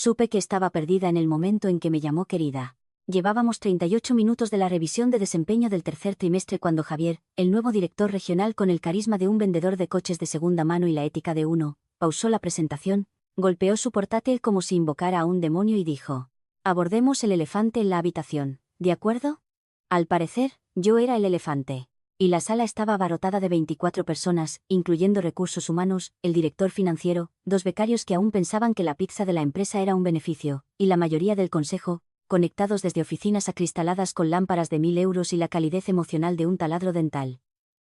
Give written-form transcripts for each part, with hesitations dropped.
Supe que estaba perdida en el momento en que me llamó querida. Llevábamos 38 minutos de la revisión de desempeño del tercer trimestre cuando Javier, el nuevo director regional con el carisma de un vendedor de coches de segunda mano y la ética de uno, pausó la presentación, golpeó su portátil como si invocara a un demonio y dijo: «Abordemos el elefante en la habitación, ¿de acuerdo?». Al parecer, yo era el elefante. Y la sala estaba abarrotada de 24 personas, incluyendo recursos humanos, el director financiero, 2 becarios que aún pensaban que la pizza de la empresa era un beneficio, y la mayoría del consejo, conectados desde oficinas acristaladas con lámparas de 1000 euros y la calidez emocional de un taladro dental.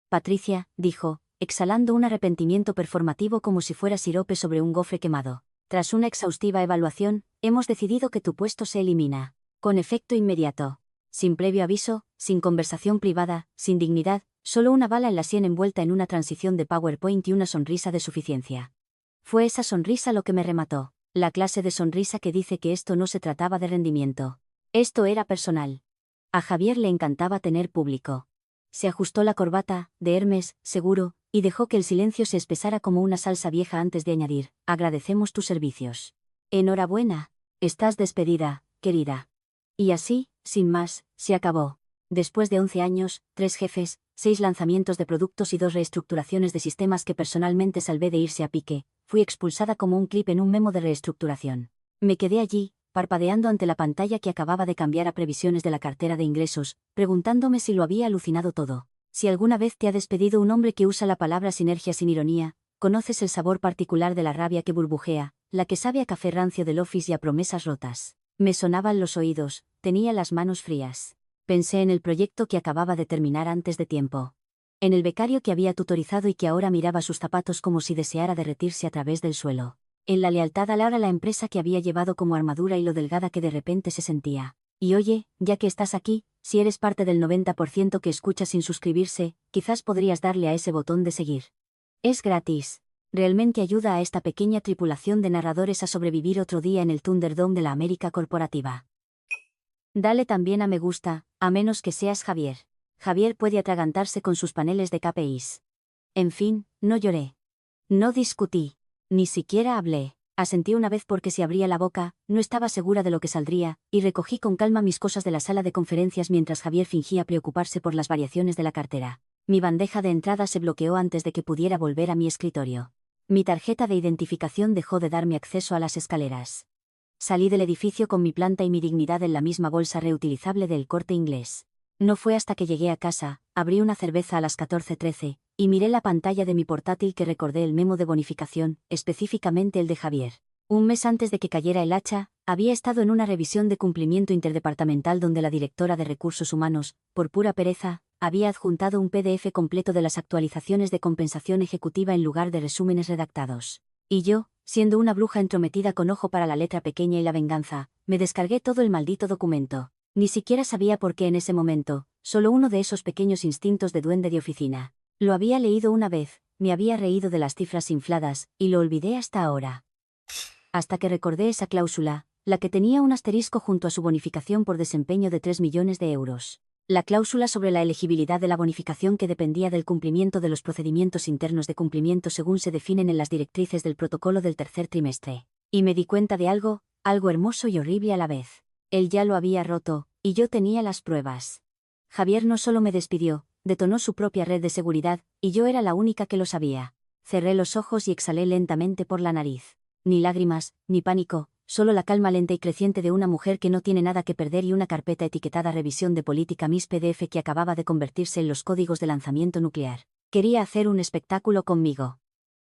«Patricia», dijo, exhalando un arrepentimiento performativo como si fuera sirope sobre un gofre quemado. «Tras una exhaustiva evaluación, hemos decidido que tu puesto se elimina. Con efecto inmediato. Sin previo aviso, sin conversación privada, sin dignidad, solo una bala en la sien envuelta en una transición de PowerPoint y una sonrisa de suficiencia». Fue esa sonrisa lo que me remató, la clase de sonrisa que dice que esto no se trataba de rendimiento. Esto era personal. A Javier le encantaba tener público. Se ajustó la corbata, de Hermes, seguro, y dejó que el silencio se espesara como una salsa vieja antes de añadir: «Agradecemos tus servicios. Enhorabuena. Estás despedida, querida». Y así, sin más, se acabó. Después de 11 años, 3 jefes, 6 lanzamientos de productos y 2 reestructuraciones de sistemas que personalmente salvé de irse a pique, fui expulsada como un clip en un memo de reestructuración. Me quedé allí, parpadeando ante la pantalla que acababa de cambiar a previsiones de la cartera de ingresos, preguntándome si lo había alucinado todo. Si alguna vez te ha despedido un hombre que usa la palabra sinergia sin ironía, conoces el sabor particular de la rabia que burbujea, la que sabe a café rancio del office y a promesas rotas. Me sonaban los oídos, tenía las manos frías. Pensé en el proyecto que acababa de terminar antes de tiempo. En el becario que había tutorizado y que ahora miraba sus zapatos como si deseara derretirse a través del suelo. En la lealtad a la empresa que había llevado como armadura y lo delgada que de repente se sentía. Y oye, ya que estás aquí, si eres parte del 90% que escucha sin suscribirse, quizás podrías darle a ese botón de seguir. Es gratis. Realmente ayuda a esta pequeña tripulación de narradores a sobrevivir otro día en el Thunderdome de la América corporativa. Dale también a me gusta, a menos que seas Javier. Javier puede atragantarse con sus paneles de KPIs. En fin, no lloré. No discutí. Ni siquiera hablé. Asentí una vez porque si abría la boca, no estaba segura de lo que saldría, y recogí con calma mis cosas de la sala de conferencias mientras Javier fingía preocuparse por las variaciones de la cartera. Mi bandeja de entrada se bloqueó antes de que pudiera volver a mi escritorio. Mi tarjeta de identificación dejó de darme acceso a las escaleras. Salí del edificio con mi planta y mi dignidad en la misma bolsa reutilizable del Corte Inglés. No fue hasta que llegué a casa, abrí una cerveza a las 14:13, y miré la pantalla de mi portátil que recordé el memo de bonificación, específicamente el de Javier. Un mes antes de que cayera el hacha, había estado en una revisión de cumplimiento interdepartamental donde la directora de Recursos Humanos, por pura pereza, había adjuntado un PDF completo de las actualizaciones de compensación ejecutiva en lugar de resúmenes redactados. Y yo, siendo una bruja entrometida con ojo para la letra pequeña y la venganza, me descargué todo el maldito documento. Ni siquiera sabía por qué en ese momento, solo uno de esos pequeños instintos de duende de oficina. Lo había leído una vez, me había reído de las cifras infladas, y lo olvidé hasta ahora. Hasta que recordé esa cláusula, la que tenía un asterisco junto a su bonificación por desempeño de 3 millones de euros. La cláusula sobre la elegibilidad de la bonificación que dependía del cumplimiento de los procedimientos internos de cumplimiento según se definen en las directrices del protocolo del tercer trimestre. Y me di cuenta de algo hermoso y horrible a la vez. Él ya lo había roto, y yo tenía las pruebas. Javier no solo me despidió, detonó su propia red de seguridad, y yo era la única que lo sabía. Cerré los ojos y exhalé lentamente por la nariz. Ni lágrimas, ni pánico, solo la calma lenta y creciente de una mujer que no tiene nada que perder y una carpeta etiquetada Revisión de Política Miss PDF que acababa de convertirse en los códigos de lanzamiento nuclear. Quería hacer un espectáculo conmigo.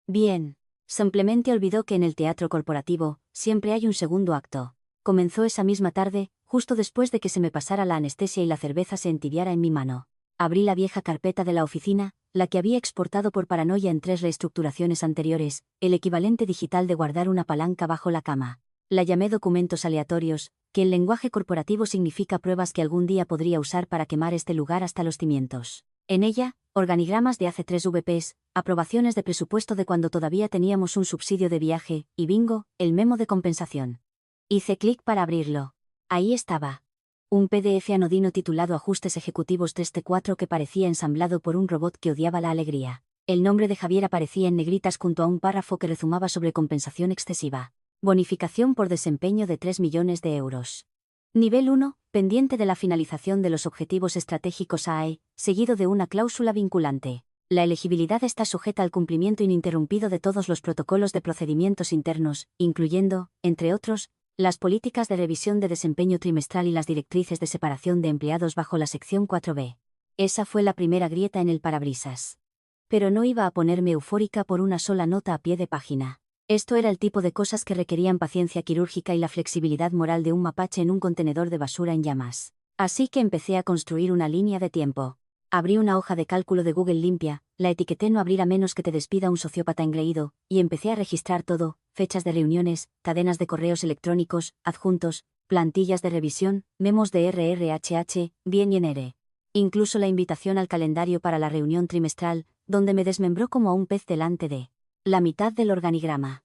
Bien. Simplemente olvidó que en el teatro corporativo, siempre hay un segundo acto. Comenzó esa misma tarde, justo después de que se me pasara la anestesia y la cerveza se entibiara en mi mano. Abrí la vieja carpeta de la oficina, la que había exportado por paranoia en 3 reestructuraciones anteriores, el equivalente digital de guardar una palanca bajo la cama. La llamé documentos aleatorios, que en lenguaje corporativo significa pruebas que algún día podría usar para quemar este lugar hasta los cimientos. En ella, organigramas de hace 3 VPs, aprobaciones de presupuesto de cuando todavía teníamos un subsidio de viaje, y bingo, el memo de compensación. Hice clic para abrirlo. Ahí estaba. Un PDF anodino titulado Ajustes Ejecutivos 3T4 que parecía ensamblado por un robot que odiaba la alegría. El nombre de Javier aparecía en negritas junto a un párrafo que rezumaba sobre compensación excesiva. Bonificación por desempeño de 3 millones de euros. Nivel 1, pendiente de la finalización de los objetivos estratégicos AE, seguido de una cláusula vinculante. La elegibilidad está sujeta al cumplimiento ininterrumpido de todos los protocolos de procedimientos internos, incluyendo, entre otros, las políticas de revisión de desempeño trimestral y las directrices de separación de empleados bajo la sección 4B. Esa fue la primera grieta en el parabrisas. Pero no iba a ponerme eufórica por una sola nota a pie de página. Esto era el tipo de cosas que requerían paciencia quirúrgica y la flexibilidad moral de un mapache en un contenedor de basura en llamas. Así que empecé a construir una línea de tiempo. Abrí una hoja de cálculo de Google limpia, la etiqueté no abrir a menos que te despida un sociópata engreído, y empecé a registrar todo: fechas de reuniones, cadenas de correos electrónicos, adjuntos, plantillas de revisión, memos de RRHH, bien y NR. Incluso la invitación al calendario para la reunión trimestral, donde me desmembró como a un pez delante de la mitad del organigrama.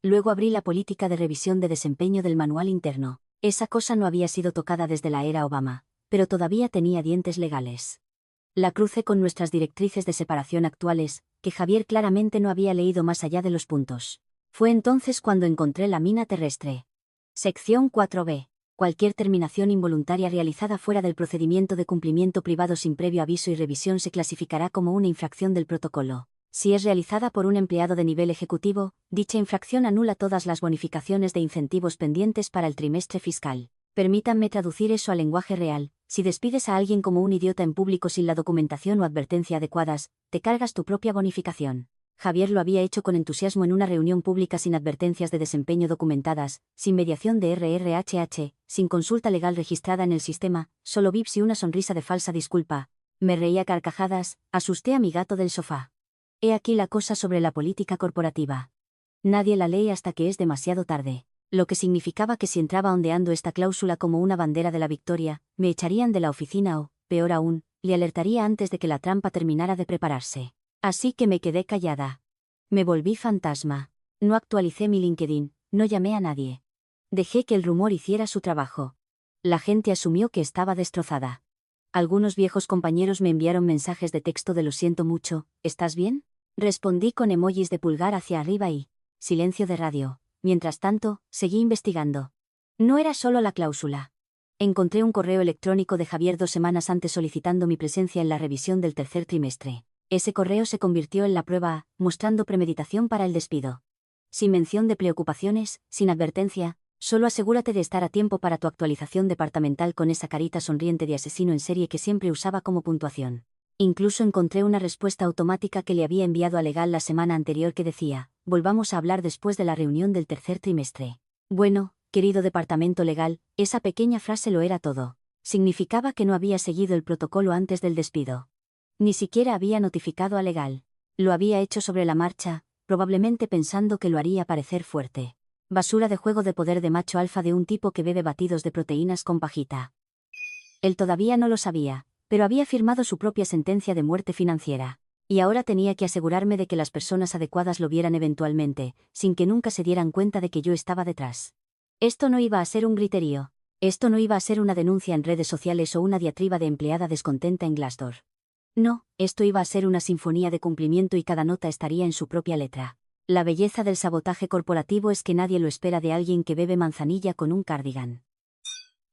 Luego abrí la política de revisión de desempeño del manual interno. Esa cosa no había sido tocada desde la era Obama, pero todavía tenía dientes legales. La crucé con nuestras directrices de separación actuales, que Javier claramente no había leído más allá de los puntos. Fue entonces cuando encontré la mina terrestre. Sección 4B. Cualquier terminación involuntaria realizada fuera del procedimiento de cumplimiento privado sin previo aviso y revisión se clasificará como una infracción del protocolo. Si es realizada por un empleado de nivel ejecutivo, dicha infracción anula todas las bonificaciones de incentivos pendientes para el trimestre fiscal. Permítanme traducir eso al lenguaje real. Si despides a alguien como un idiota en público sin la documentación o advertencia adecuadas, te cargas tu propia bonificación. Javier lo había hecho con entusiasmo en una reunión pública sin advertencias de desempeño documentadas, sin mediación de RRHH, sin consulta legal registrada en el sistema, solo VIPs y una sonrisa de falsa disculpa. Me reía a carcajadas, asusté a mi gato del sofá. He aquí la cosa sobre la política corporativa. Nadie la lee hasta que es demasiado tarde. Lo que significaba que si entraba ondeando esta cláusula como una bandera de la victoria, me echarían de la oficina o, peor aún, le alertaría antes de que la trampa terminara de prepararse. Así que me quedé callada. Me volví fantasma. No actualicé mi LinkedIn, no llamé a nadie. Dejé que el rumor hiciera su trabajo. La gente asumió que estaba destrozada. Algunos viejos compañeros me enviaron mensajes de texto de "lo siento mucho, ¿estás bien?". Respondí con emojis de pulgar hacia arriba y silencio de radio. Mientras tanto, seguí investigando. No era solo la cláusula. Encontré un correo electrónico de Javier 2 semanas antes solicitando mi presencia en la revisión del tercer trimestre. Ese correo se convirtió en la prueba A, mostrando premeditación para el despido. Sin mención de preocupaciones, sin advertencia, solo asegúrate de estar a tiempo para tu actualización departamental con esa carita sonriente de asesino en serie que siempre usaba como puntuación. Incluso encontré una respuesta automática que le había enviado a Legal la semana anterior que decía: volvamos a hablar después de la reunión del tercer trimestre. Bueno, querido departamento legal, esa pequeña frase lo era todo. Significaba que no había seguido el protocolo antes del despido. Ni siquiera había notificado a Legal. Lo había hecho sobre la marcha, probablemente pensando que lo haría parecer fuerte. Basura de juego de poder de macho alfa de un tipo que bebe batidos de proteínas con pajita. Él todavía no lo sabía, pero había firmado su propia sentencia de muerte financiera. Y ahora tenía que asegurarme de que las personas adecuadas lo vieran eventualmente, sin que nunca se dieran cuenta de que yo estaba detrás. Esto no iba a ser un griterío. Esto no iba a ser una denuncia en redes sociales o una diatriba de empleada descontenta en Glassdoor. No, esto iba a ser una sinfonía de cumplimiento y cada nota estaría en su propia letra. La belleza del sabotaje corporativo es que nadie lo espera de alguien que bebe manzanilla con un cardigan.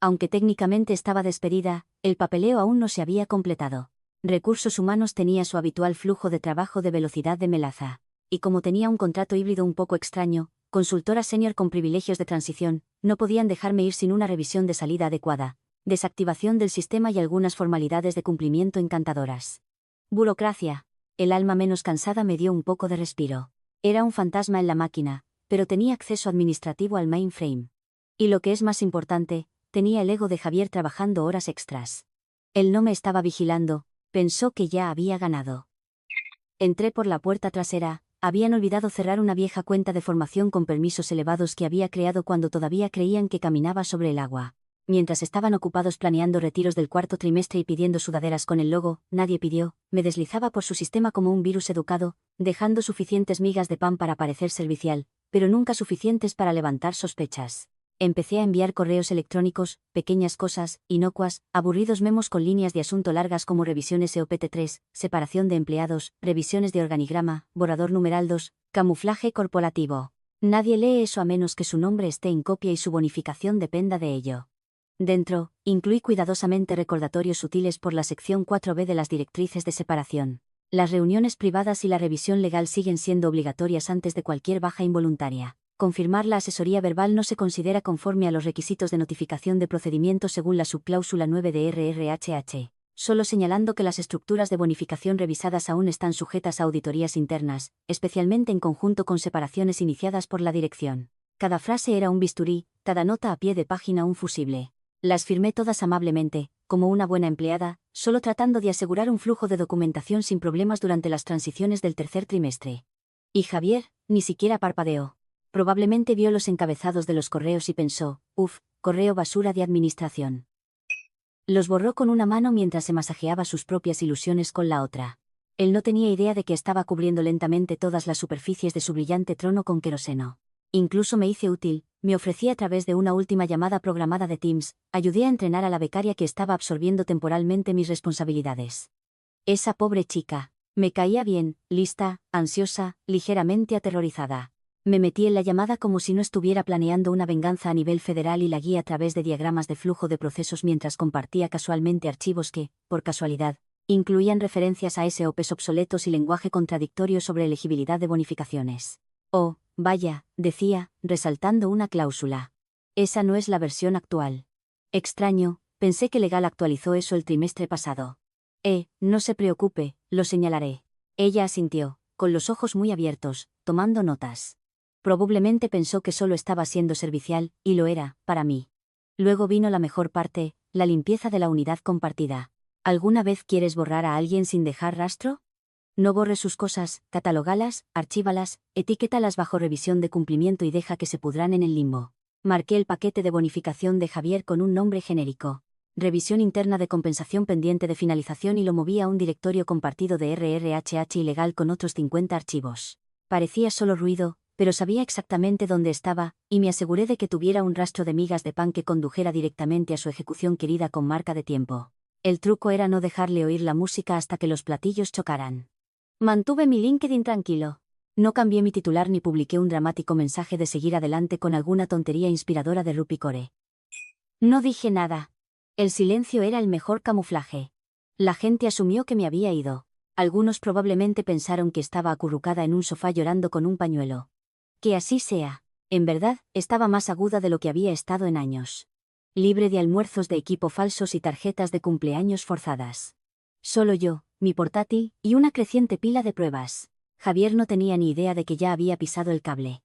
Aunque técnicamente estaba despedida, el papeleo aún no se había completado. Recursos Humanos tenía su habitual flujo de trabajo de velocidad de melaza. Y como tenía un contrato híbrido un poco extraño, consultora senior con privilegios de transición, no podían dejarme ir sin una revisión de salida adecuada, desactivación del sistema y algunas formalidades de cumplimiento encantadoras. Burocracia. El alma menos cansada me dio un poco de respiro. Era un fantasma en la máquina, pero tenía acceso administrativo al mainframe. Y lo que es más importante, tenía el ego de Javier trabajando horas extras. Él no me estaba vigilando, pensó que ya había ganado. Entré por la puerta trasera. Habían olvidado cerrar una vieja cuenta de formación con permisos elevados que había creado cuando todavía creían que caminaba sobre el agua. Mientras estaban ocupados planeando retiros del cuarto trimestre y pidiendo sudaderas con el logo, nadie pidió, me deslizaba por su sistema como un virus educado, dejando suficientes migas de pan para parecer servicial, pero nunca suficientes para levantar sospechas. Empecé a enviar correos electrónicos, pequeñas cosas, inocuas, aburridos memos con líneas de asunto largas como revisiones EOPT3, separación de empleados, revisiones de organigrama, borrador numeral 2, camuflaje corporativo. Nadie lee eso a menos que su nombre esté en copia y su bonificación dependa de ello. Dentro, incluí cuidadosamente recordatorios sutiles por la sección 4b de las directrices de separación. Las reuniones privadas y la revisión legal siguen siendo obligatorias antes de cualquier baja involuntaria. Confirmar la asesoría verbal no se considera conforme a los requisitos de notificación de procedimiento según la subcláusula 9 de RRHH, solo señalando que las estructuras de bonificación revisadas aún están sujetas a auditorías internas, especialmente en conjunto con separaciones iniciadas por la dirección. Cada frase era un bisturí, cada nota a pie de página un fusible. Las firmé todas amablemente, como una buena empleada, solo tratando de asegurar un flujo de documentación sin problemas durante las transiciones del tercer trimestre. Y Javier, ni siquiera parpadeó. Probablemente vio los encabezados de los correos y pensó, correo basura de administración. Los borró con una mano mientras se masajeaba sus propias ilusiones con la otra. Él no tenía idea de que estaba cubriendo lentamente todas las superficies de su brillante trono con queroseno. Incluso me hice útil, me ofrecí a través de una última llamada programada de Teams, ayudé a entrenar a la becaria que estaba absorbiendo temporalmente mis responsabilidades. Esa pobre chica. Me caía bien, lista, ansiosa, ligeramente aterrorizada. Me metí en la llamada como si no estuviera planeando una venganza a nivel federal y la guía a través de diagramas de flujo de procesos mientras compartía casualmente archivos que, por casualidad, incluían referencias a SOPs obsoletos y lenguaje contradictorio sobre elegibilidad de bonificaciones. Oh, vaya, decía, resaltando una cláusula. Esa no es la versión actual. Extraño, pensé que Legal actualizó eso el trimestre pasado. No se preocupe, lo señalaré. Ella asintió, con los ojos muy abiertos, tomando notas. Probablemente pensó que solo estaba siendo servicial, y lo era, para mí. Luego vino la mejor parte, la limpieza de la unidad compartida. ¿Alguna vez quieres borrar a alguien sin dejar rastro? No borres sus cosas, catalógalas, archívalas, etiquétalas bajo revisión de cumplimiento y deja que se pudran en el limbo. Marqué el paquete de bonificación de Javier con un nombre genérico. Revisión interna de compensación pendiente de finalización y lo moví a un directorio compartido de RRHH ilegal con otros 50 archivos. Parecía solo ruido, pero sabía exactamente dónde estaba, y me aseguré de que tuviera un rastro de migas de pan que condujera directamente a su ejecución querida con marca de tiempo. El truco era no dejarle oír la música hasta que los platillos chocaran. Mantuve mi LinkedIn tranquilo. No cambié mi titular ni publiqué un dramático mensaje de seguir adelante con alguna tontería inspiradora de Rupi Core. No dije nada. El silencio era el mejor camuflaje. La gente asumió que me había ido. Algunos probablemente pensaron que estaba acurrucada en un sofá llorando con un pañuelo. Que así sea. En verdad, estaba más aguda de lo que había estado en años. Libre de almuerzos de equipo falsos y tarjetas de cumpleaños forzadas. Solo yo, mi portátil, y una creciente pila de pruebas. Javier no tenía ni idea de que ya había pisado el cable.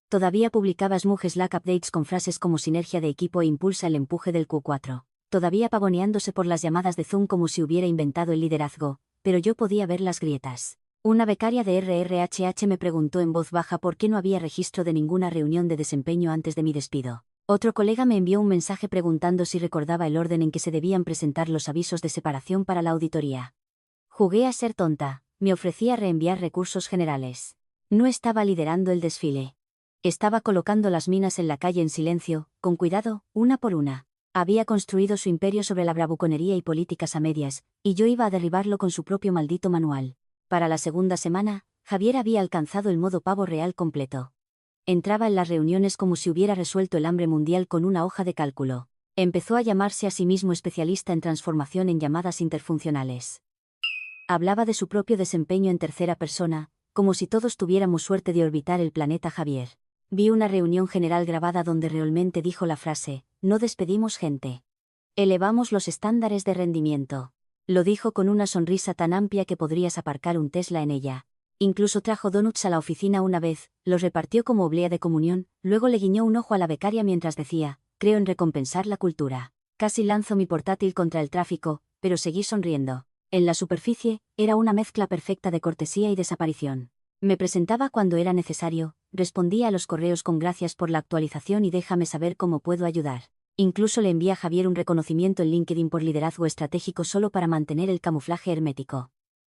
Todavía publicaba Smug Slack updates con frases como sinergia de equipo e impulsa el empuje del Q4. Todavía pavoneándose por las llamadas de Zoom como si hubiera inventado el liderazgo, pero yo podía ver las grietas. Una becaria de RRHH me preguntó en voz baja por qué no había registro de ninguna reunión de desempeño antes de mi despido. Otro colega me envió un mensaje preguntando si recordaba el orden en que se debían presentar los avisos de separación para la auditoría. Jugué a ser tonta, me ofrecí a reenviar recursos generales. No estaba liderando el desfile. Estaba colocando las minas en la calle en silencio, con cuidado, una por una. Había construido su imperio sobre la bravuconería y políticas a medias, y yo iba a derribarlo con su propio maldito manual. Para la segunda semana, Javier había alcanzado el modo pavo real completo. Entraba en las reuniones como si hubiera resuelto el hambre mundial con una hoja de cálculo. Empezó a llamarse a sí mismo especialista en transformación en llamadas interfuncionales. Hablaba de su propio desempeño en tercera persona, como si todos tuviéramos suerte de orbitar el planeta Javier. Vi una reunión general grabada donde realmente dijo la frase, no despedimos gente. Elevamos los estándares de rendimiento. Lo dijo con una sonrisa tan amplia que podrías aparcar un Tesla en ella. Incluso trajo donuts a la oficina una vez, los repartió como oblea de comunión, luego le guiñó un ojo a la becaria mientras decía, creo en recompensar la cultura. Casi lanzo mi portátil contra el tráfico, pero seguí sonriendo. En la superficie, era una mezcla perfecta de cortesía y desaparición. Me presentaba cuando era necesario, respondía a los correos con gracias por la actualización y déjame saber cómo puedo ayudar. Incluso le envié a Javier un reconocimiento en LinkedIn por liderazgo estratégico solo para mantener el camuflaje hermético.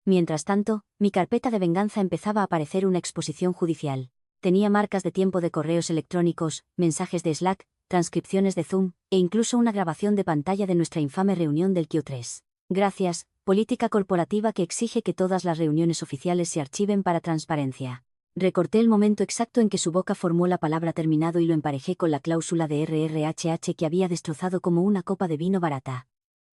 Mientras tanto, mi carpeta de venganza empezaba a parecer una exposición judicial. Tenía marcas de tiempo de correos electrónicos, mensajes de Slack, transcripciones de Zoom, e incluso una grabación de pantalla de nuestra infame reunión del Q3. Gracias, política corporativa que exige que todas las reuniones oficiales se archiven para transparencia. Recorté el momento exacto en que su boca formó la palabra terminado y lo emparejé con la cláusula de RRHH que había destrozado como una copa de vino barata.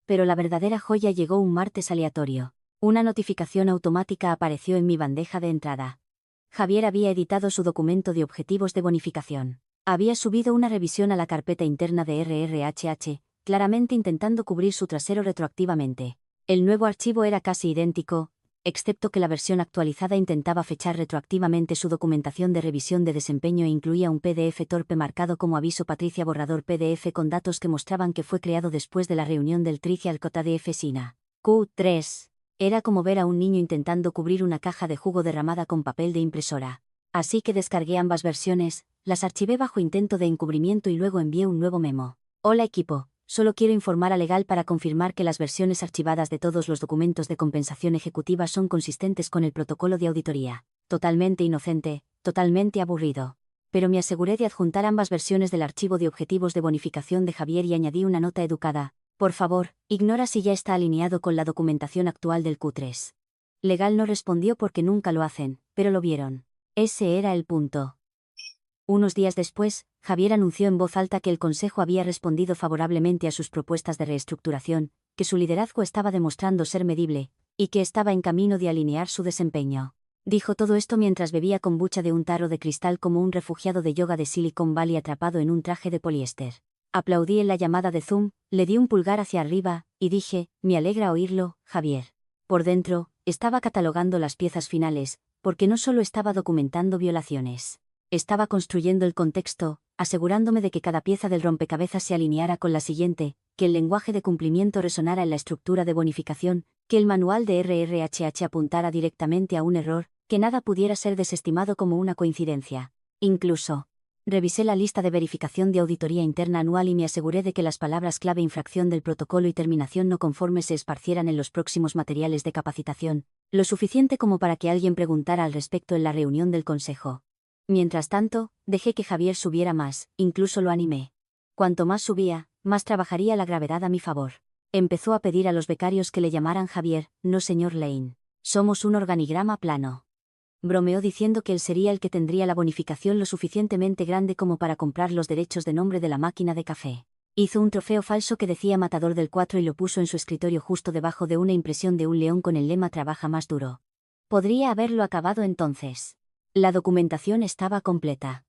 Pero la verdadera joya llegó un martes aleatorio. Una notificación automática apareció en mi bandeja de entrada. Javier había editado su documento de objetivos de bonificación. Había subido una revisión a la carpeta interna de RRHH, claramente intentando cubrir su trasero retroactivamente. El nuevo archivo era casi idéntico, excepto que la versión actualizada intentaba fechar retroactivamente su documentación de revisión de desempeño e incluía un PDF torpe marcado como aviso Patricia borrador PDF con datos que mostraban que fue creado después de la reunión del Trivial KDF SINA. Q3. Era como ver a un niño intentando cubrir una caja de jugo derramada con papel de impresora. Así que descargué ambas versiones, las archivé bajo intento de encubrimiento y luego envié un nuevo memo. Hola equipo. Solo quiero informar a Legal para confirmar que las versiones archivadas de todos los documentos de compensación ejecutiva son consistentes con el protocolo de auditoría. Totalmente inocente, totalmente aburrido. Pero me aseguré de adjuntar ambas versiones del archivo de objetivos de bonificación de Javier y añadí una nota educada. Por favor, ignora si ya está alineado con la documentación actual del Q3. Legal no respondió porque nunca lo hacen, pero lo vieron. Ese era el punto. Unos días después, Javier anunció en voz alta que el Consejo había respondido favorablemente a sus propuestas de reestructuración, que su liderazgo estaba demostrando ser medible, y que estaba en camino de alinear su desempeño. Dijo todo esto mientras bebía kombucha de un tarro de cristal como un refugiado de yoga de Silicon Valley atrapado en un traje de poliéster. Aplaudí en la llamada de Zoom, le di un pulgar hacia arriba, y dije, me alegra oírlo, Javier. Por dentro, estaba catalogando las piezas finales, porque no solo estaba documentando violaciones. Estaba construyendo el contexto, asegurándome de que cada pieza del rompecabezas se alineara con la siguiente, que el lenguaje de cumplimiento resonara en la estructura de bonificación, que el manual de RRHH apuntara directamente a un error, que nada pudiera ser desestimado como una coincidencia. Incluso, revisé la lista de verificación de auditoría interna anual y me aseguré de que las palabras clave infracción del protocolo y terminación no conforme se esparcieran en los próximos materiales de capacitación, lo suficiente como para que alguien preguntara al respecto en la reunión del consejo. Mientras tanto, dejé que Javier subiera más, incluso lo animé. Cuanto más subía, más trabajaría la gravedad a mi favor. Empezó a pedir a los becarios que le llamaran Javier, no señor Lane. Somos un organigrama plano. Bromeó diciendo que él sería el que tendría la bonificación lo suficientemente grande como para comprar los derechos de nombre de la máquina de café. Hizo un trofeo falso que decía Matador del 4 y lo puso en su escritorio justo debajo de una impresión de un león con el lema Trabaja más duro. Podría haberlo acabado entonces. La documentación estaba completa.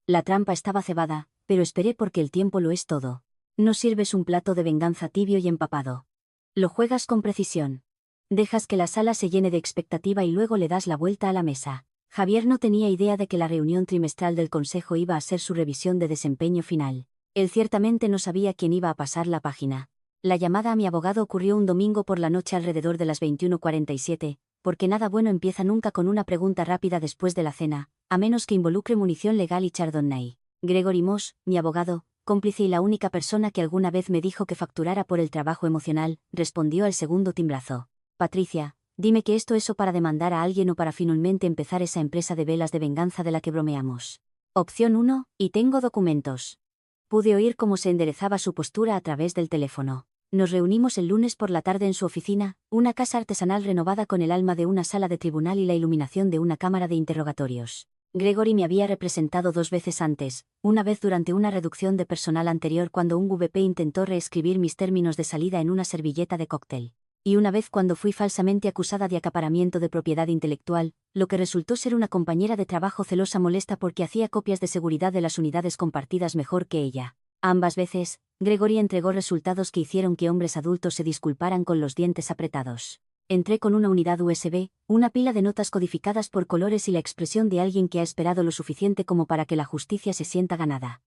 La trampa estaba cebada, pero esperé porque el tiempo lo es todo. No sirves un plato de venganza tibio y empapado. Lo juegas con precisión. Dejas que la sala se llene de expectativa y luego le das la vuelta a la mesa. Javier no tenía idea de que la reunión trimestral del Consejo iba a ser su revisión de desempeño final. Él ciertamente no sabía quién iba a pasar la página. La llamada a mi abogado ocurrió un domingo por la noche alrededor de las 21:47, porque nada bueno empieza nunca con una pregunta rápida después de la cena, a menos que involucre munición legal y Chardonnay. Gregory Moss, mi abogado, cómplice y la única persona que alguna vez me dijo que facturara por el trabajo emocional, respondió al segundo timbrazo. Patricia, dime que esto es o para demandar a alguien o para finalmente empezar esa empresa de velas de venganza de la que bromeamos. Opción 1, y tengo documentos. Pude oír cómo se enderezaba su postura a través del teléfono. Nos reunimos el lunes por la tarde en su oficina, una casa artesanal renovada con el alma de una sala de tribunal y la iluminación de una cámara de interrogatorios. Gregory me había representado 2 veces antes, una vez durante una reducción de personal anterior cuando un VP intentó reescribir mis términos de salida en una servilleta de cóctel, y una vez cuando fui falsamente acusada de acaparamiento de propiedad intelectual, lo que resultó ser una compañera de trabajo celosa molesta porque hacía copias de seguridad de las unidades compartidas mejor que ella. Ambas veces, Gregory entregó resultados que hicieron que hombres adultos se disculparan con los dientes apretados. Entré con una unidad USB, una pila de notas codificadas por colores y la expresión de alguien que ha esperado lo suficiente como para que la justicia se sienta ganada.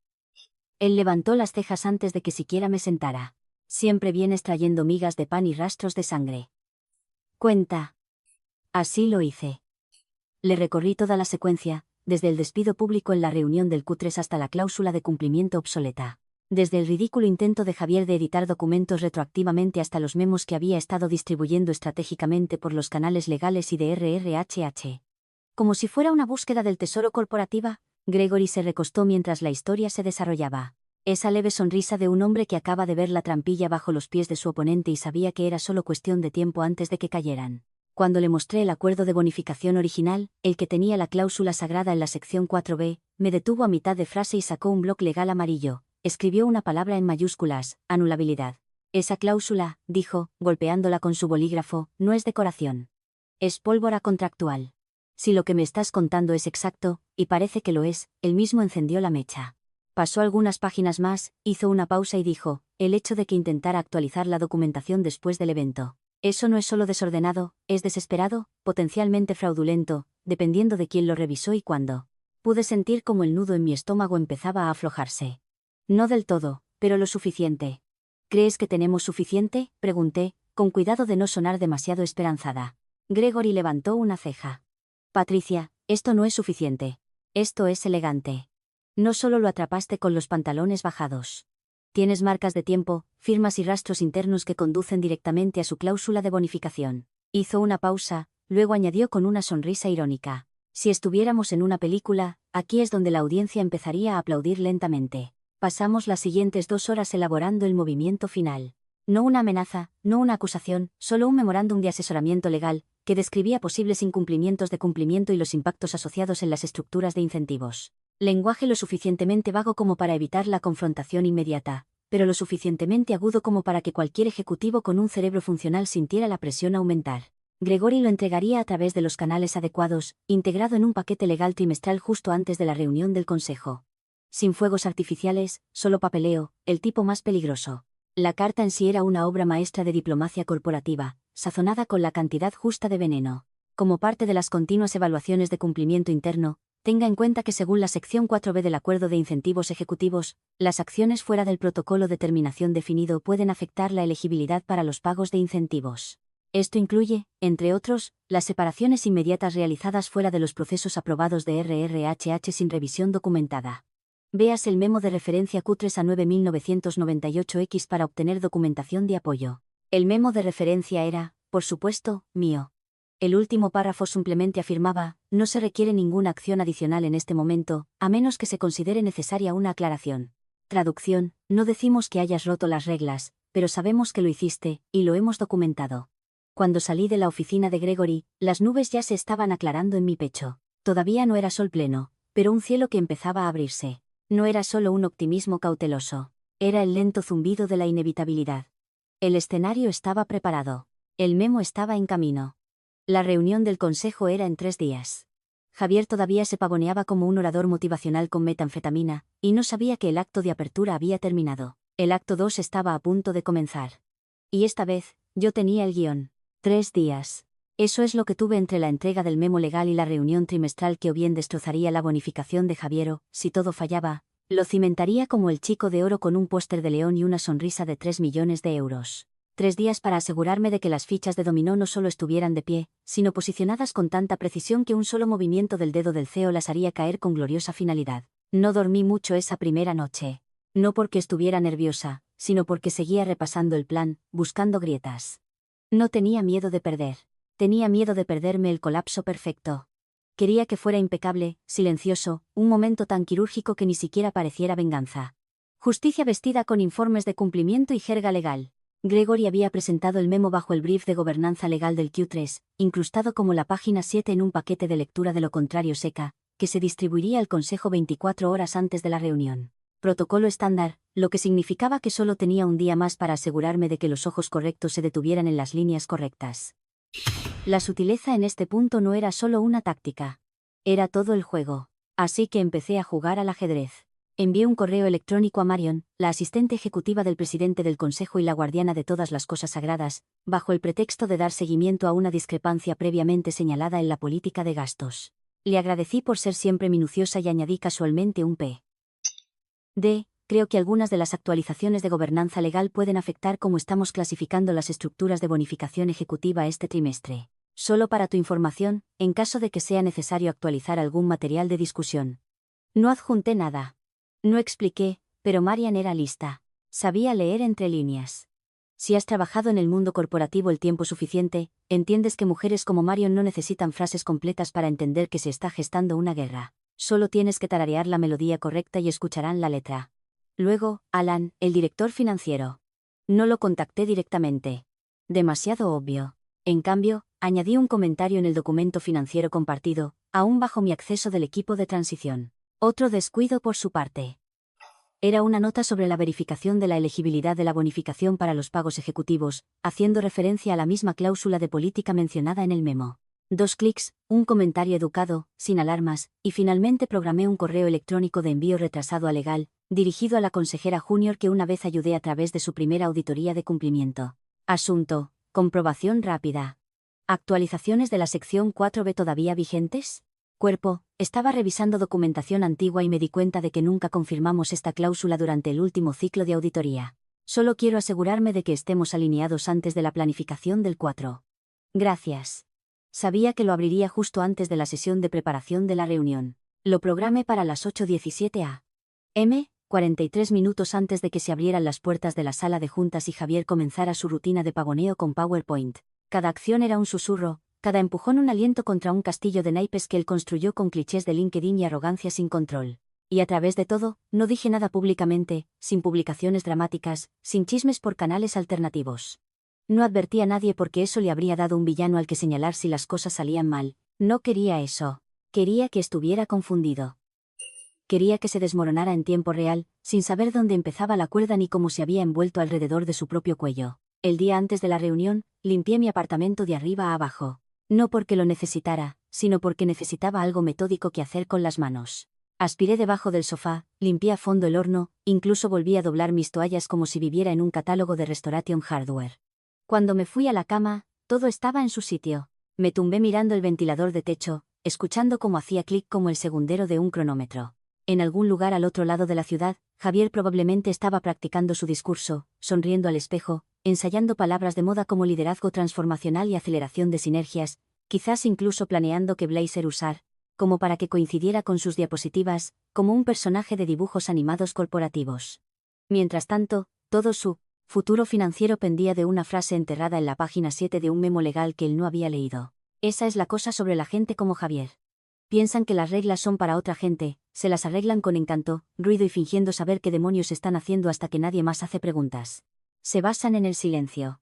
Él levantó las cejas antes de que siquiera me sentara. Siempre vienes trayendo migas de pan y rastros de sangre. Cuenta. Así lo hice. Le recorrí toda la secuencia, desde el despido público en la reunión del Q3 hasta la cláusula de cumplimiento obsoleta. Desde el ridículo intento de Javier de editar documentos retroactivamente hasta los memos que había estado distribuyendo estratégicamente por los canales legales y de RRHH. Como si fuera una búsqueda del tesoro corporativa, Gregory se recostó mientras la historia se desarrollaba. Esa leve sonrisa de un hombre que acaba de ver la trampilla bajo los pies de su oponente y sabía que era solo cuestión de tiempo antes de que cayeran. Cuando le mostré el acuerdo de bonificación original, el que tenía la cláusula sagrada en la sección 4b, me detuvo a mitad de frase y sacó un bloc legal amarillo. Escribió una palabra en mayúsculas: anulabilidad. Esa cláusula, dijo, golpeándola con su bolígrafo, no es decoración. Es pólvora contractual. Si lo que me estás contando es exacto, y parece que lo es, él mismo encendió la mecha. Pasó algunas páginas más, hizo una pausa y dijo: el hecho de que intentara actualizar la documentación después del evento. Eso no es solo desordenado, es desesperado, potencialmente fraudulento, dependiendo de quién lo revisó y cuándo. Pude sentir como el nudo en mi estómago empezaba a aflojarse. No del todo, pero lo suficiente. ¿Crees que tenemos suficiente?, pregunté, con cuidado de no sonar demasiado esperanzada. Gregory levantó una ceja. Patricia, esto no es suficiente. Esto es elegante. No solo lo atrapaste con los pantalones bajados. Tienes marcas de tiempo, firmas y rastros internos que conducen directamente a su cláusula de bonificación. Hizo una pausa, luego añadió con una sonrisa irónica: si estuviéramos en una película, aquí es donde la audiencia empezaría a aplaudir lentamente. Pasamos las siguientes 2 horas elaborando el movimiento final. No una amenaza, no una acusación, solo un memorándum de asesoramiento legal, que describía posibles incumplimientos de cumplimiento y los impactos asociados en las estructuras de incentivos. Lenguaje lo suficientemente vago como para evitar la confrontación inmediata, pero lo suficientemente agudo como para que cualquier ejecutivo con un cerebro funcional sintiera la presión aumentar. Gregory lo entregaría a través de los canales adecuados, integrado en un paquete legal trimestral justo antes de la reunión del Consejo. Sin fuegos artificiales, solo papeleo, el tipo más peligroso. La carta en sí era una obra maestra de diplomacia corporativa, sazonada con la cantidad justa de veneno. Como parte de las continuas evaluaciones de cumplimiento interno, tenga en cuenta que según la sección 4b del Acuerdo de Incentivos Ejecutivos, las acciones fuera del protocolo de terminación definido pueden afectar la elegibilidad para los pagos de incentivos. Esto incluye, entre otros, las separaciones inmediatas realizadas fuera de los procesos aprobados de RRHH sin revisión documentada. Veas el memo de referencia Q3 a 9998X para obtener documentación de apoyo. El memo de referencia era, por supuesto, mío. El último párrafo simplemente afirmaba: no se requiere ninguna acción adicional en este momento, a menos que se considere necesaria una aclaración. Traducción: no decimos que hayas roto las reglas, pero sabemos que lo hiciste, y lo hemos documentado. Cuando salí de la oficina de Gregory, las nubes ya se estaban aclarando en mi pecho. Todavía no era sol pleno, pero un cielo que empezaba a abrirse. No era solo un optimismo cauteloso. Era el lento zumbido de la inevitabilidad. El escenario estaba preparado. El memo estaba en camino. La reunión del consejo era en 3 días. Javier todavía se pavoneaba como un orador motivacional con metanfetamina, y no sabía que el acto de apertura había terminado. El acto 2 estaba a punto de comenzar. Y esta vez, yo tenía el guión. 3 días. Eso es lo que tuve entre la entrega del memo legal y la reunión trimestral que o bien destrozaría la bonificación de Javier o, si todo fallaba, lo cimentaría como el chico de oro con un póster de león y una sonrisa de 3 millones de euros. 3 días para asegurarme de que las fichas de dominó no solo estuvieran de pie, sino posicionadas con tanta precisión que un solo movimiento del dedo del CEO las haría caer con gloriosa finalidad. No dormí mucho esa primera noche. No porque estuviera nerviosa, sino porque seguía repasando el plan, buscando grietas. No tenía miedo de perder. Tenía miedo de perderme el colapso perfecto. Quería que fuera impecable, silencioso, un momento tan quirúrgico que ni siquiera pareciera venganza. Justicia vestida con informes de cumplimiento y jerga legal. Gregory había presentado el memo bajo el brief de gobernanza legal del Q3, incrustado como la página 7 en un paquete de lectura de lo contrario seca, que se distribuiría al Consejo 24 horas antes de la reunión. Protocolo estándar, lo que significaba que solo tenía un día más para asegurarme de que los ojos correctos se detuvieran en las líneas correctas. La sutileza en este punto no era solo una táctica. Era todo el juego. Así que empecé a jugar al ajedrez. Envié un correo electrónico a Marion, la asistente ejecutiva del presidente del Consejo y la guardiana de todas las cosas sagradas, bajo el pretexto de dar seguimiento a una discrepancia previamente señalada en la política de gastos. Le agradecí por ser siempre minuciosa y añadí casualmente un P.D. Creo que algunas de las actualizaciones de gobernanza legal pueden afectar cómo estamos clasificando las estructuras de bonificación ejecutiva este trimestre. Solo para tu información, en caso de que sea necesario actualizar algún material de discusión. No adjunté nada. No expliqué, pero Marian era lista. Sabía leer entre líneas. Si has trabajado en el mundo corporativo el tiempo suficiente, entiendes que mujeres como Marion no necesitan frases completas para entender que se está gestando una guerra. Solo tienes que tararear la melodía correcta y escucharán la letra. Luego, Alan, el director financiero. No lo contacté directamente. Demasiado obvio. En cambio, Añadí un comentario en el documento financiero compartido, aún bajo mi acceso del equipo de transición. Otro descuido por su parte. Era una nota sobre la verificación de la elegibilidad de la bonificación para los pagos ejecutivos, haciendo referencia a la misma cláusula de política mencionada en el memo. 2 clics, un comentario educado, sin alarmas, y finalmente programé un correo electrónico de envío retrasado a legal, dirigido a la consejera junior que una vez ayudé a través de su primera auditoría de cumplimiento. Asunto: comprobación rápida. ¿Actualizaciones de la sección 4B todavía vigentes? Cuerpo: estaba revisando documentación antigua y me di cuenta de que nunca confirmamos esta cláusula durante el último ciclo de auditoría. Solo quiero asegurarme de que estemos alineados antes de la planificación del 4. Gracias. Sabía que lo abriría justo antes de la sesión de preparación de la reunión. Lo programé para las 8:17 a.m., 43 minutos antes de que se abrieran las puertas de la sala de juntas y Javier comenzara su rutina de pagoneo con PowerPoint. Cada acción era un susurro, cada empujón un aliento contra un castillo de naipes que él construyó con clichés de LinkedIn y arrogancia sin control. Y a través de todo, no dije nada públicamente, sin publicaciones dramáticas, sin chismes por canales alternativos. No advertí a nadie porque eso le habría dado un villano al que señalar si las cosas salían mal. No quería eso. Quería que estuviera confundido. Quería que se desmoronara en tiempo real, sin saber dónde empezaba la cuerda ni cómo se había envuelto alrededor de su propio cuello. El día antes de la reunión, limpié mi apartamento de arriba a abajo. No porque lo necesitara, sino porque necesitaba algo metódico que hacer con las manos. Aspiré debajo del sofá, limpié a fondo el horno, incluso volví a doblar mis toallas como si viviera en un catálogo de Restoration Hardware. Cuando me fui a la cama, todo estaba en su sitio. Me tumbé mirando el ventilador de techo, escuchando cómo hacía clic como el segundero de un cronómetro. En algún lugar al otro lado de la ciudad, Javier probablemente estaba practicando su discurso, sonriendo al espejo, ensayando palabras de moda como liderazgo transformacional y aceleración de sinergias, quizás incluso planeando qué blazer usar, como para que coincidiera con sus diapositivas, como un personaje de dibujos animados corporativos. Mientras tanto, todo su futuro financiero pendía de una frase enterrada en la página 7 de un memo legal que él no había leído. Esa es la cosa sobre la gente como Javier. Piensan que las reglas son para otra gente, se las arreglan con encanto, ruido y fingiendo saber qué demonios están haciendo hasta que nadie más hace preguntas. Se basan en el silencio.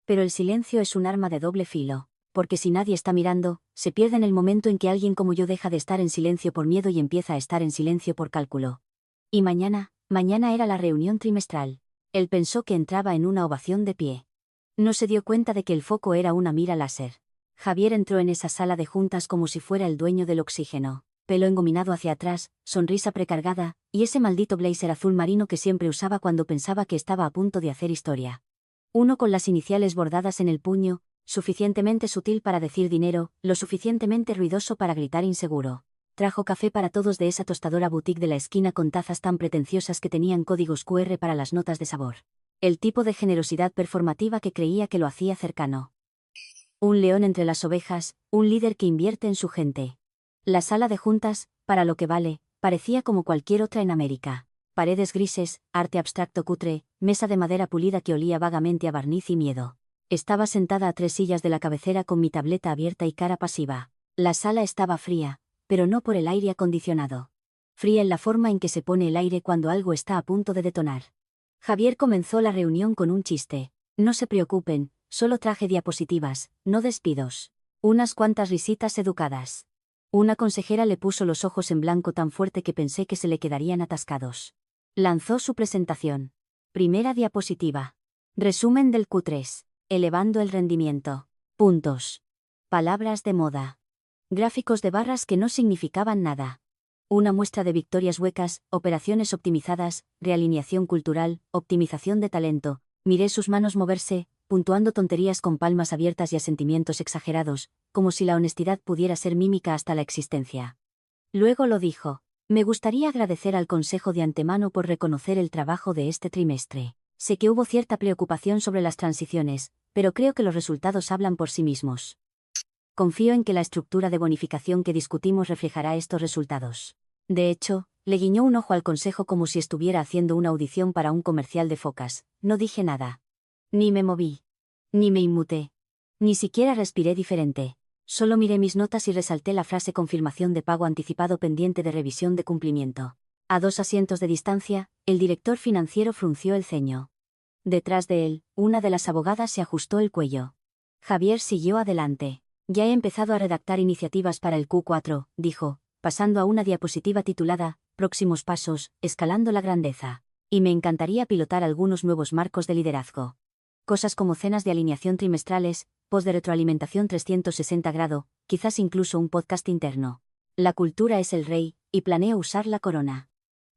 Pero el silencio es un arma de doble filo, porque si nadie está mirando, se pierde en el momento en que alguien como yo deja de estar en silencio por miedo y empieza a estar en silencio por cálculo. Y mañana era la reunión trimestral. Él pensó que entraba en una ovación de pie. No se dio cuenta de que el foco era una mira láser. Javier entró en esa sala de juntas como si fuera el dueño del oxígeno. Pelo engominado hacia atrás, sonrisa precargada, y ese maldito blazer azul marino que siempre usaba cuando pensaba que estaba a punto de hacer historia. Uno con las iniciales bordadas en el puño, suficientemente sutil para decir dinero, lo suficientemente ruidoso para gritar inseguro. Trajo café para todos de esa tostadora boutique de la esquina con tazas tan pretenciosas que tenían códigos QR para las notas de sabor. El tipo de generosidad performativa que creía que lo hacía cercano. Un león entre las ovejas, un líder que invierte en su gente. La sala de juntas, para lo que vale, parecía como cualquier otra en América. Paredes grises, arte abstracto cutre, mesa de madera pulida que olía vagamente a barniz y miedo. Estaba sentada a 3 sillas de la cabecera con mi tableta abierta y cara pasiva. La sala estaba fría, pero no por el aire acondicionado. Fría en la forma en que se pone el aire cuando algo está a punto de detonar. Javier comenzó la reunión con un chiste. No se preocupen, solo traje diapositivas, no despidos. Unas cuantas risitas educadas. Una consejera le puso los ojos en blanco tan fuerte que pensé que se le quedarían atascados. Lanzó su presentación. Primera diapositiva. Resumen del Q3. Elevando el rendimiento. Puntos. Palabras de moda. Gráficos de barras que no significaban nada. Una muestra de victorias huecas, operaciones optimizadas, realineación cultural, optimización de talento. Miré sus manos moverse, puntuando tonterías con palmas abiertas y asentimientos exagerados, como si la honestidad pudiera ser mímica hasta la existencia. Luego lo dijo. Me gustaría agradecer al Consejo de antemano por reconocer el trabajo de este trimestre. Sé que hubo cierta preocupación sobre las transiciones, pero creo que los resultados hablan por sí mismos. Confío en que la estructura de bonificación que discutimos reflejará estos resultados. De hecho, le guiñó un ojo al Consejo como si estuviera haciendo una audición para un comercial de focas. No dije nada. Ni me moví. Ni me inmuté. Ni siquiera respiré diferente. Solo miré mis notas y resalté la frase confirmación de pago anticipado pendiente de revisión de cumplimiento. A 2 asientos de distancia, el director financiero frunció el ceño. Detrás de él, una de las abogadas se ajustó el cuello. Javier siguió adelante. Ya he empezado a redactar iniciativas para el Q4, dijo, pasando a una diapositiva titulada Próximos pasos, escalando la grandeza. Y me encantaría pilotar algunos nuevos marcos de liderazgo. Cosas como cenas de alineación trimestrales, post de retroalimentación 360 grado, quizás incluso un podcast interno. La cultura es el rey, y planeo usar la corona.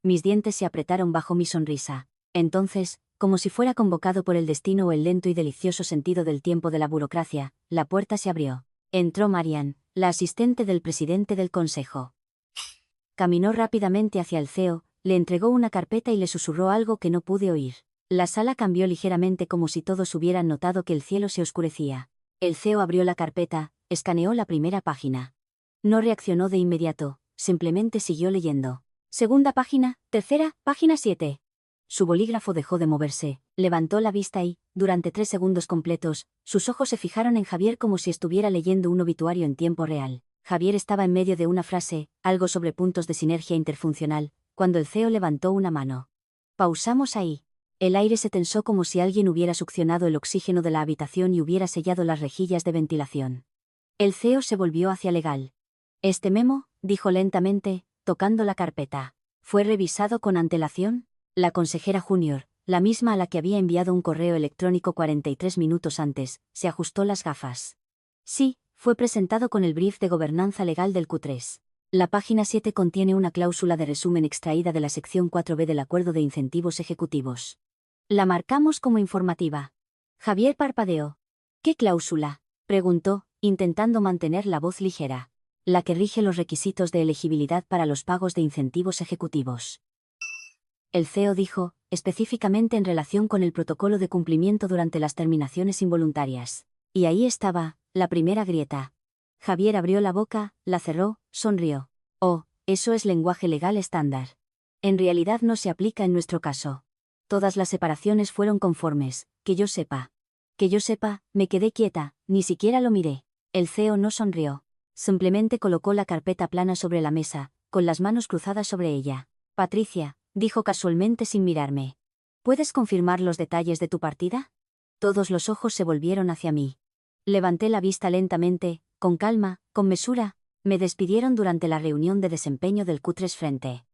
Mis dientes se apretaron bajo mi sonrisa. Entonces, como si fuera convocado por el destino o el lento y delicioso sentido del tiempo de la burocracia, la puerta se abrió. Entró Marian, la asistente del presidente del consejo. Caminó rápidamente hacia el CEO, le entregó una carpeta y le susurró algo que no pude oír. La sala cambió ligeramente como si todos hubieran notado que el cielo se oscurecía. El CEO abrió la carpeta, escaneó la primera página. No reaccionó de inmediato, simplemente siguió leyendo. Segunda página, tercera, página 7. Su bolígrafo dejó de moverse, levantó la vista y, durante 3 segundos completos, sus ojos se fijaron en Javier como si estuviera leyendo un obituario en tiempo real. Javier estaba en medio de una frase, algo sobre puntos de sinergia interfuncional, cuando el CEO levantó una mano. Pausamos ahí. El aire se tensó como si alguien hubiera succionado el oxígeno de la habitación y hubiera sellado las rejillas de ventilación. El CEO se volvió hacia Legal. Este memo, dijo lentamente, tocando la carpeta, ¿fue revisado con antelación? La consejera junior, la misma a la que había enviado un correo electrónico 43 minutos antes, se ajustó las gafas. Sí, fue presentado con el brief de gobernanza legal del Q3. La página 7 contiene una cláusula de resumen extraída de la sección 4B del Acuerdo de Incentivos Ejecutivos. La marcamos como informativa. Javier parpadeó. ¿Qué cláusula?, preguntó, intentando mantener la voz ligera. La que rige los requisitos de elegibilidad para los pagos de incentivos ejecutivos. El CEO dijo, específicamente en relación con el protocolo de cumplimiento durante las terminaciones involuntarias. Y ahí estaba, la primera grieta. Javier abrió la boca, la cerró, sonrió. Oh, eso es lenguaje legal estándar. En realidad no se aplica en nuestro caso. Todas las separaciones fueron conformes, que yo sepa. Que yo sepa, me quedé quieta, ni siquiera lo miré. El CEO no sonrió. Simplemente colocó la carpeta plana sobre la mesa, con las manos cruzadas sobre ella. Patricia, dijo casualmente sin mirarme. ¿Puedes confirmar los detalles de tu partida? Todos los ojos se volvieron hacia mí. Levanté la vista lentamente, con calma, con mesura. Me despidieron durante la reunión de desempeño del Q3 frente.